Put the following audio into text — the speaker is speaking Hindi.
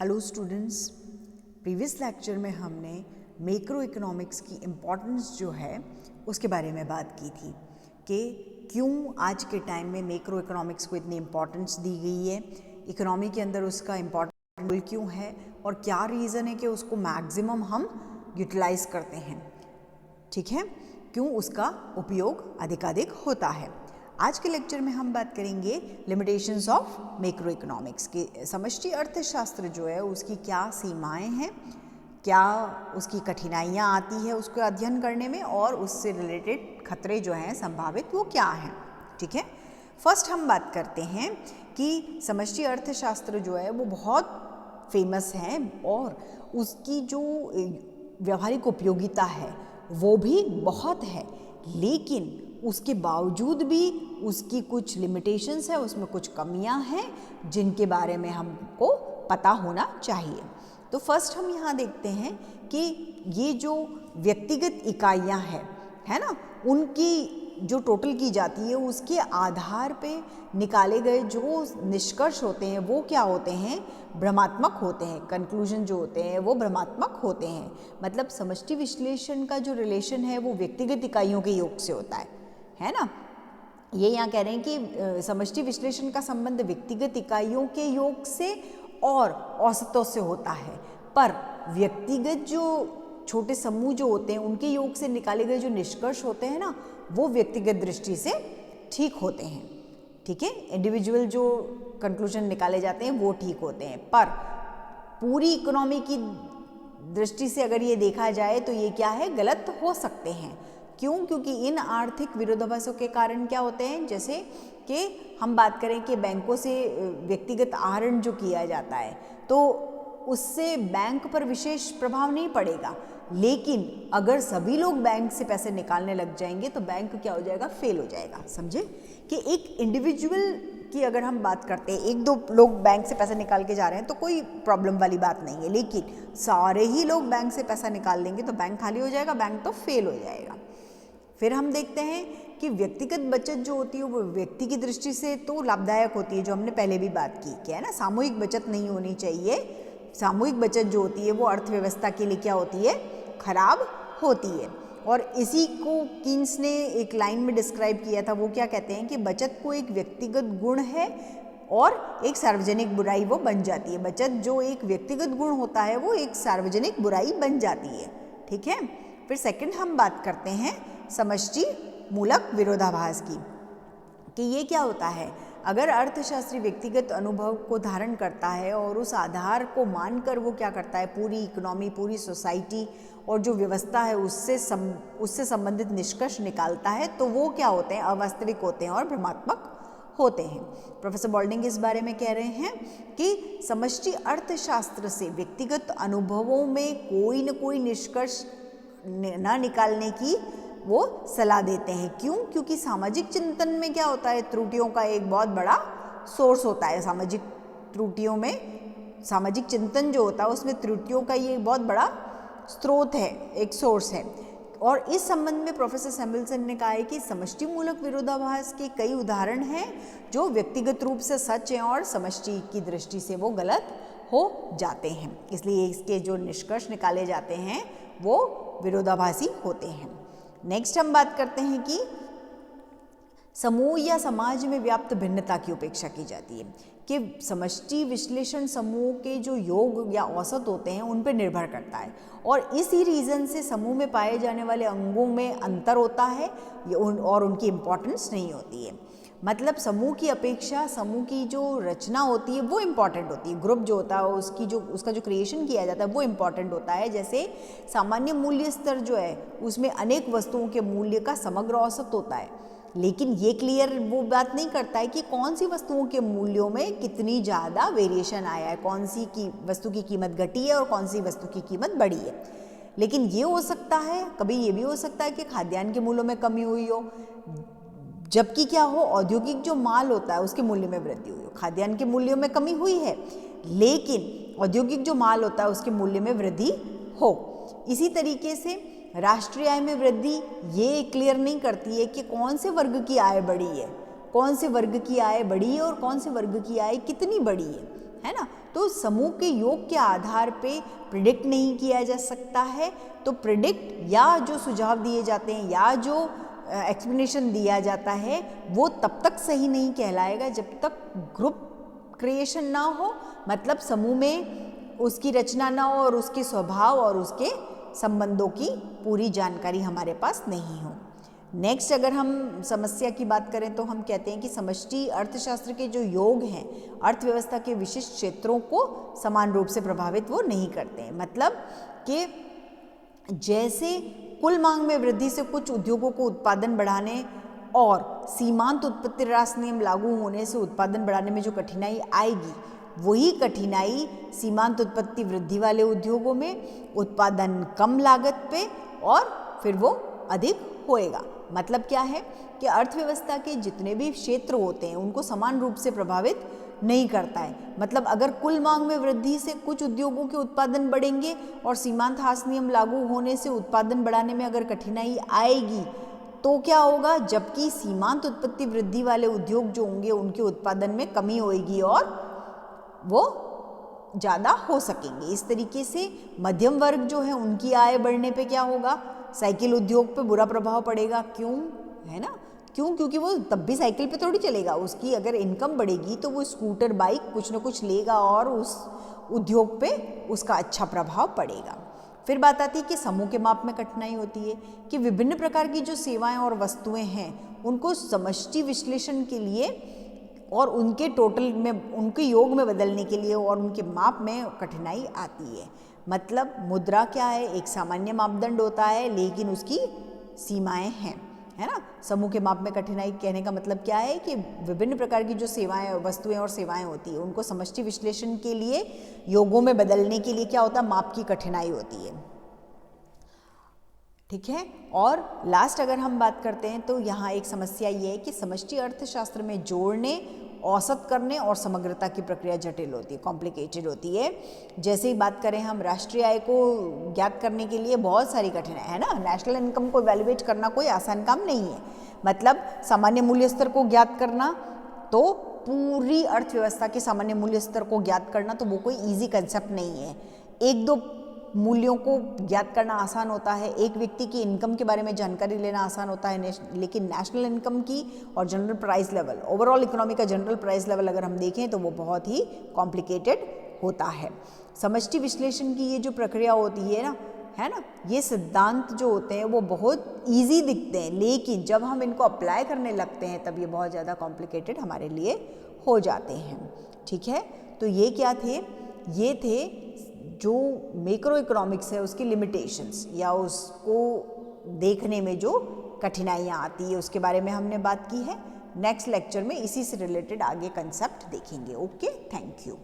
हेलो स्टूडेंट्स, प्रीवियस लेक्चर में हमने मैक्रो इकोनॉमिक्स की इम्पोर्टेंस जो है उसके बारे में बात की थी कि क्यों आज के टाइम में मैक्रो इकोनॉमिक्स को इतनी इम्पोर्टेंस दी गई है, इकोनॉमी के अंदर उसका इम्पोर्टेंट रोल क्यों है और क्या रीज़न है कि उसको मैक्सिमम हम यूटिलाइज करते हैं। ठीक है, क्यों उसका उपयोग अधिकाधिक होता है। आज के लेक्चर में हम बात करेंगे लिमिटेशंस ऑफ मैक्रो इकोनॉमिक्स की। समष्टि अर्थशास्त्र जो है उसकी क्या सीमाएं हैं, क्या उसकी कठिनाइयां आती है उसको अध्ययन करने में और उससे रिलेटेड खतरे जो हैं संभावित वो क्या हैं। ठीक है, फर्स्ट हम बात करते हैं कि समष्टि अर्थशास्त्र जो है वो बहुत फेमस है और उसकी जो व्यावहारिक उपयोगिता है वो भी बहुत है, लेकिन उसके बावजूद भी उसकी कुछ लिमिटेशंस है, उसमें कुछ कमियां हैं जिनके बारे में हमको पता होना चाहिए। तो फर्स्ट हम यहाँ देखते हैं कि ये जो व्यक्तिगत इकाइयाँ हैं, है ना, उनकी जो टोटल की जाती है उसके आधार पे निकाले गए जो निष्कर्ष होते हैं वो क्या होते हैं, भ्रमात्मक होते हैं। कंक्लूजन जो होते हैं वो भ्रमात्मक होते हैं। मतलब समष्टि विश्लेषण का जो रिलेशन है वो व्यक्तिगत इकाइयों के योग से होता है ना। ये यहाँ कह रहे हैं कि समष्टि विश्लेषण का संबंध व्यक्तिगत इकाइयों के योग से और औसतों से होता है, पर व्यक्तिगत जो छोटे समूह जो होते हैं उनके योग से निकाले गए जो निष्कर्ष होते हैं ना वो व्यक्तिगत दृष्टि से ठीक होते हैं। ठीक है, इंडिविजुअल जो कंक्लूजन निकाले जाते हैं वो ठीक होते हैं, पर पूरी इकोनॉमी की दृष्टि से अगर ये देखा जाए तो ये क्या है, गलत हो सकते हैं। क्यों? क्योंकि इन आर्थिक विरोधाभासों के कारण क्या होते हैं, जैसे कि हम बात करें कि बैंकों से व्यक्तिगत आहरण जो किया जाता है तो उससे बैंक पर विशेष प्रभाव नहीं पड़ेगा, लेकिन अगर सभी लोग बैंक से पैसे निकालने लग जाएंगे तो बैंक क्या हो जाएगा, फेल हो जाएगा। समझे कि एक इंडिविजुअल की अगर हम बात करते हैं, एक दो लोग बैंक से पैसे निकाल के जा रहे हैं तो कोई प्रॉब्लम वाली बात नहीं है, लेकिन सारे ही लोग बैंक से पैसा निकाल देंगे तो बैंक खाली हो जाएगा, बैंक तो फेल हो जाएगा। फिर हम देखते हैं कि व्यक्तिगत बचत जो होती है वो व्यक्ति की दृष्टि से तो लाभदायक होती है, जो हमने पहले भी बात की, क्या है ना, सामूहिक बचत नहीं होनी चाहिए। सामूहिक बचत जो होती है वो अर्थव्यवस्था के लिए क्या होती है, खराब होती है। और इसी को कीन्स ने एक लाइन में डिस्क्राइब किया था, वो क्या कहते हैं कि बचत को एक व्यक्तिगत गुण है और एक सार्वजनिक बुराई वो बन जाती है। बचत जो एक व्यक्तिगत गुण होता है वो एक सार्वजनिक बुराई बन जाती है। ठीक है, फिर सेकंड हम बात करते हैं समष्टि मूलक विरोधाभास की, कि ये क्या होता है। अगर अर्थशास्त्री व्यक्तिगत अनुभव को धारण करता है और उस आधार को मानकर वो क्या करता है, पूरी इकोनॉमी, पूरी सोसाइटी और जो व्यवस्था है उससे संबंधित निष्कर्ष निकालता है, तो वो क्या होते हैं, अवास्तविक होते हैं और भ्रमात्मक होते हैं। प्रोफेसर बॉल्डिंग इस बारे में कह रहे हैं कि समष्टि अर्थशास्त्र से व्यक्तिगत अनुभवों में कोई न कोई निष्कर्ष न निकालने की वो सलाह देते हैं। क्यों? क्योंकि सामाजिक चिंतन में क्या होता है, त्रुटियों का एक बहुत बड़ा सोर्स होता है। सामाजिक त्रुटियों में, सामाजिक चिंतन जो होता है उसमें त्रुटियों का ये बहुत बड़ा स्रोत है, एक सोर्स है। और इस संबंध में प्रोफेसर सैमुअल्सन ने कहा है कि समष्टि मूलक विरोधाभास के कई उदाहरण हैं जो व्यक्तिगत रूप से सच हैं और समष्टि की दृष्टि से वो गलत हो जाते हैं, इसलिए इसके जो निष्कर्ष निकाले जाते हैं वो विरोधाभासी होते हैं। नेक्स्ट हम बात करते हैं कि समूह या समाज में व्याप्त भिन्नता की उपेक्षा की जाती है, कि समष्टि विश्लेषण समूह के जो योग या औसत होते हैं उन पर निर्भर करता है और इसी रीज़न से समूह में पाए जाने वाले अंगों में अंतर होता है और उनकी इम्पोर्टेंस नहीं होती है। मतलब समूह की अपेक्षा समूह की जो रचना होती है वो इम्पॉर्टेंट होती है। ग्रुप जो होता है उसका जो क्रिएशन किया जाता है वो इम्पॉर्टेंट होता है। जैसे सामान्य मूल्य स्तर जो है उसमें अनेक वस्तुओं के मूल्य का समग्र औसत होता है, लेकिन ये क्लियर वो बात नहीं करता है कि कौन सी वस्तुओं के मूल्यों में कितनी ज़्यादा वेरिएशन आया है, कौन सी की वस्तु की कीमत घटी है और कौन सी वस्तु की कीमत बढ़ी है। लेकिन ये हो सकता है, कभी ये भी हो सकता है कि खाद्यान्न के मूल्यों में कमी हुई हो, जबकि क्या हो, औद्योगिक जो माल होता है उसके मूल्य में वृद्धि हुई हो। खाद्यान्न के मूल्यों में कमी हुई है लेकिन औद्योगिक जो माल होता है उसके मूल्य में वृद्धि हो। इसी तरीके से राष्ट्रीय आय में वृद्धि ये क्लियर नहीं करती है कि कौन से वर्ग की आय बढ़ी है, कौन से वर्ग की आय बढ़ी है और कौन से वर्ग की आय कितनी बढ़ी है ना। तो समूह के योग के आधार पे प्रिडिक्ट नहीं किया जा सकता है। तो प्रिडिक्ट या जो सुझाव दिए जाते हैं या जो एक्सप्लेनेशन दिया जाता है वो तब तक सही नहीं कहलाएगा जब तक ग्रुप क्रिएशन ना हो, मतलब समूह में उसकी रचना ना हो और उसके स्वभाव और उसके संबंधों की पूरी जानकारी हमारे पास नहीं हो। नेक्स्ट अगर हम समस्या की बात करें तो हम कहते हैं कि समष्टि अर्थशास्त्र के जो योग हैं अर्थव्यवस्था के विशिष्ट क्षेत्रों को समान रूप से प्रभावित वो नहीं करते हैं। मतलब कि जैसे कुल मांग में वृद्धि से कुछ उद्योगों को उत्पादन बढ़ाने और सीमांत उत्पत्ति ह्रास नियम लागू होने से उत्पादन बढ़ाने में जो कठिनाई आएगी वही कठिनाई सीमांत उत्पत्ति वृद्धि वाले उद्योगों में उत्पादन कम लागत पे और फिर वो अधिक होएगा। मतलब क्या है कि अर्थव्यवस्था के जितने भी क्षेत्र होते हैं उनको समान रूप से प्रभावित नहीं करता है। मतलब अगर कुल मांग में वृद्धि से कुछ उद्योगों के उत्पादन बढ़ेंगे और सीमांत ह्रास नियम लागू होने से उत्पादन बढ़ाने में अगर कठिनाई आएगी तो क्या होगा, जबकि सीमांत उत्पत्ति वृद्धि वाले उद्योग जो होंगे उनके उत्पादन में कमी होएगी और वो ज़्यादा हो सकेंगे। इस तरीके से मध्यम वर्ग जो है उनकी आय बढ़ने पे क्या होगा, साइकिल उद्योग पे बुरा प्रभाव पड़ेगा। क्यों, है ना, क्यों, क्योंकि वो तब भी साइकिल पे थोड़ी चलेगा, उसकी अगर इनकम बढ़ेगी तो वो स्कूटर बाइक कुछ ना कुछ लेगा और उस उद्योग पे उसका अच्छा प्रभाव पड़ेगा। फिर बात आती है कि समूह के माप में कठिनाई होती है कि विभिन्न प्रकार की जो सेवाएं और वस्तुएं हैं उनको समष्टि विश्लेषण के लिए और उनके टोटल में उनके योग में बदलने के लिए और उनके माप में कठिनाई आती है। मतलब मुद्रा क्या है, एक सामान्य मापदंड होता है लेकिन उसकी सीमाएं हैं, है ना। समूह के माप में कठिनाई कहने का मतलब क्या है कि विभिन्न प्रकार की जो सेवाएं वस्तुएं और सेवाएं होती है उनको समष्टि विश्लेषण के लिए योगों में बदलने के लिए क्या होता है, माप की कठिनाई होती है। ठीक है। और लास्ट अगर हम बात करते हैं तो यहाँ एक समस्या ये है कि समष्टि अर्थशास्त्र में जोड़ने, औसत करने और समग्रता की प्रक्रिया जटिल होती है, कॉम्प्लिकेटेड होती है। जैसे ही बात करें हम राष्ट्रीय आय को ज्ञात करने के लिए बहुत सारी कठिनाई है ना। नेशनल इनकम को इवैल्यूएट करना कोई आसान काम नहीं है। मतलब सामान्य मूल्य स्तर को ज्ञात करना, तो पूरी अर्थव्यवस्था के सामान्य मूल्य स्तर को ज्ञात करना तो वो कोई ईजी कंसेप्ट नहीं है। एक दो मूल्यों को ज्ञात करना आसान होता है, एक व्यक्ति की इनकम के बारे में जानकारी लेना आसान होता है, लेकिन नेशनल इनकम की और general price level, overall economy का जनरल प्राइस लेवल अगर हम देखें तो वो बहुत ही कॉम्प्लिकेटेड होता है। समष्टि विश्लेषण की ये जो प्रक्रिया होती है ना, है ना, ये सिद्धांत जो होते हैं वो बहुत इजी दिखते हैं, लेकिन जब हम इनको अप्लाई करने लगते हैं तब ये बहुत ज़्यादा कॉम्प्लिकेटेड हमारे लिए हो जाते हैं। ठीक है। तो ये क्या थे, ये थे जो मैक्रो इकोनॉमिक्स है उसकी लिमिटेशंस या उसको देखने में जो कठिनाइयाँ आती है उसके बारे में हमने बात की है। नेक्स्ट लेक्चर में इसी से रिलेटेड आगे कंसेप्ट देखेंगे। Okay, thank you.